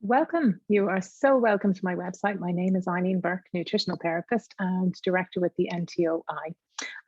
Welcome. You are so welcome to my website. My name is Eileen Burke, nutritional therapist and director with the NTOI.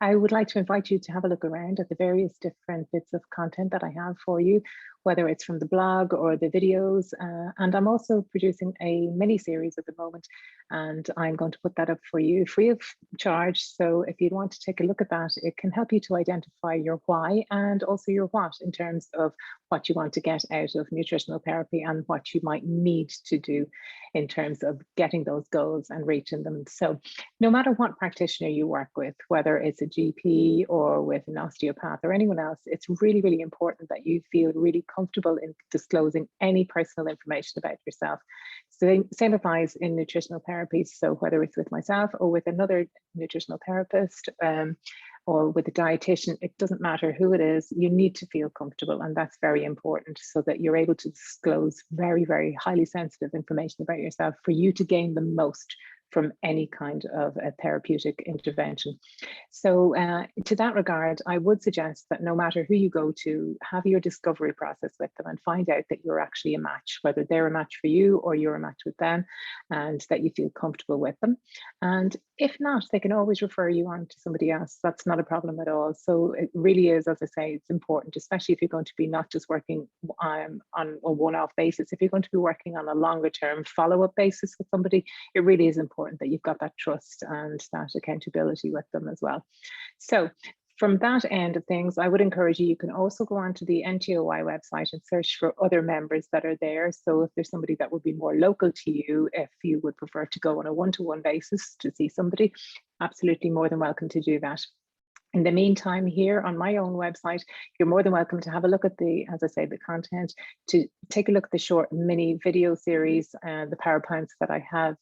I would like to invite you to have a look around at the various different bits of content that I have for you, whether it's from the blog or the videos. And I'm also producing a mini series at the moment, and I'm going to put that up for you free of charge. So if you'd want to take a look at that, it can help you to identify your why and also your what in terms of what you want to get out of nutritional therapy and what you might need to do in terms of getting those goals and reaching them. So no matter what practitioner you work with, whether it's a GP or with an osteopath or anyone else, it's really, really important that you feel really comfortable in disclosing any personal information about yourself. So same applies in nutritional therapy. So whether it's with myself or with another nutritional therapist, or with a dietitian, it doesn't matter who it is, you need to feel comfortable. And that's very important so that you're able to disclose very, very highly sensitive information about yourself for you to gain the most from any kind of a therapeutic intervention. So to that regard, I would suggest that no matter who you go to, have your discovery process with them and find out that you're actually a match, whether they're a match for you or you're a match with them, and that you feel comfortable with them. And if not, they can always refer you on to somebody else. That's not a problem at all. So it really is, as I say, it's important, especially if you're going to be not just working on a one-off basis. If you're going to be working on a longer term follow-up basis with somebody, it really is important that you've got that trust and that accountability with them as well. So from that end of things, I would encourage you, you can also go onto the NTOI website and search for other members that are there. So if there's somebody that would be more local to you, if you would prefer to go on a one-to-one basis to see somebody, absolutely more than welcome to do that. In the meantime, here on my own website, you're more than welcome to have a look at the, as I say, the content, to take a look at the short mini video series, the PowerPoints that I have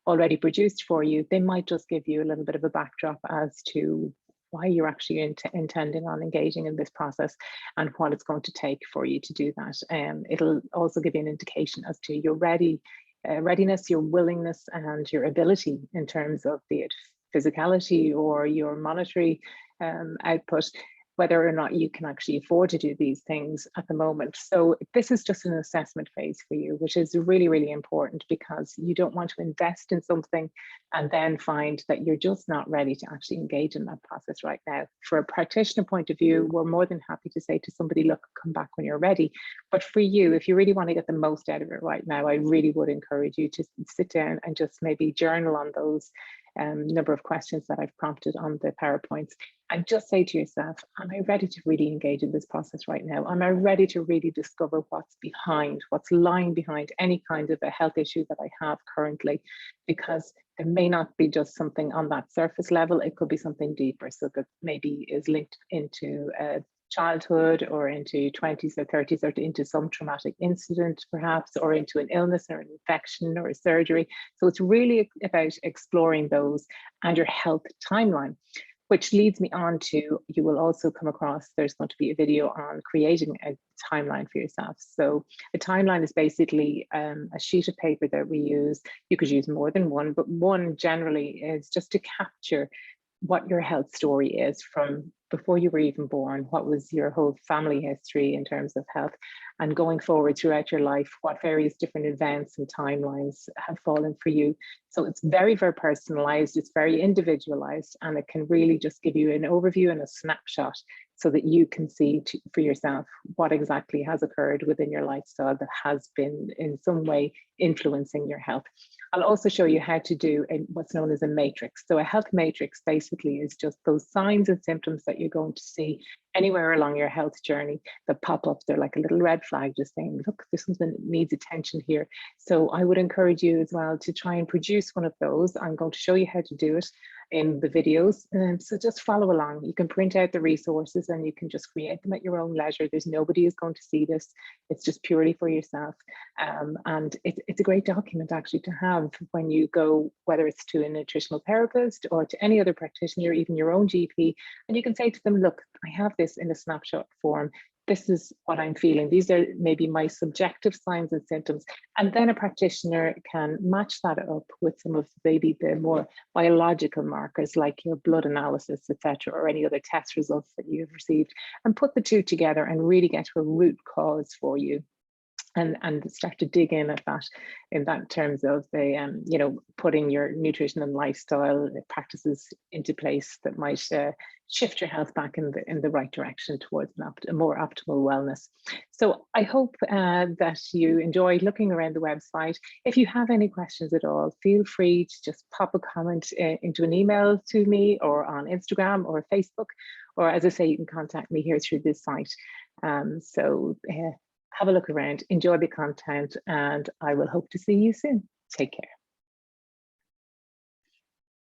already produced for you. They might just give you a little bit of a backdrop as to why you're actually intending on engaging in this process and what it's going to take for you to do that. It'll also give you an indication as to your readiness, your willingness and your ability in terms of be it physicality or your monetary output, whether or not you can actually afford to do these things at the moment. So this is just an assessment phase for you, which is really, really important, because you don't want to invest in something and then find that you're just not ready to actually engage in that process right now. For a practitioner point of view, we're more than happy to say to somebody, look, come back when you're ready. But for you, if you really want to get the most out of it right now, I really would encourage you to sit down and just maybe journal on those number of questions that I've prompted on the PowerPoints, and just say to yourself, am I ready to really engage in this process right now? Am I ready to really discover what's lying behind any kind of a health issue that I have currently? Because there may not be just something on that surface level, it could be something deeper, so that maybe is linked into childhood or into 20s or 30s or into some traumatic incident perhaps, or into an illness or an infection or a surgery. So it's really about exploring those and your health timeline, which leads me on to, you will also come across, there's going to be a video on creating a timeline for yourself. So a timeline is basically a sheet of paper that we use. You could use more than one, but one generally is just to capture what your health story is from before you were even born. What was your whole family history in terms of health, and going forward throughout your life, what various different events and timelines have fallen for you. So it's very, very personalized, it's very individualized, and it can really just give you an overview and a snapshot so that you can see for yourself what exactly has occurred within your lifestyle that has been in some way influencing your health. I'll also show you how to do what's known as a matrix. So a health matrix basically is just those signs and symptoms that you're going to see anywhere along your health journey that pop up. They're like a little red flag just saying, look, there's something that needs attention here. So I would encourage you as well to try and produce one of those. I'm going to show you how to do it in the videos. So just follow along. You can print out the resources and you can just create them at your own leisure. There's nobody who's going to see this. It's just purely for yourself. And it's a great document actually to have when you go, whether it's to a nutritional therapist or to any other practitioner, even your own GP, and you can say to them, look, I have this in a snapshot form. This is what I'm feeling. These are maybe my subjective signs and symptoms. And then a practitioner can match that up with some of maybe the more biological markers like your blood analysis, etc., or any other test results that you've received, and put the two together and really get to a root cause for you. and start to dig in at that in that terms of the you know, putting your nutrition and lifestyle practices into place that might shift your health back in the right direction towards a more optimal wellness. So I hope that you enjoyed looking around the website. If you have any questions at all, feel free to just pop a comment into an email to me, or on Instagram or Facebook, or as I say, you can contact me here through this site. Have a look around, enjoy the content, and I will hope to see you soon. Take care.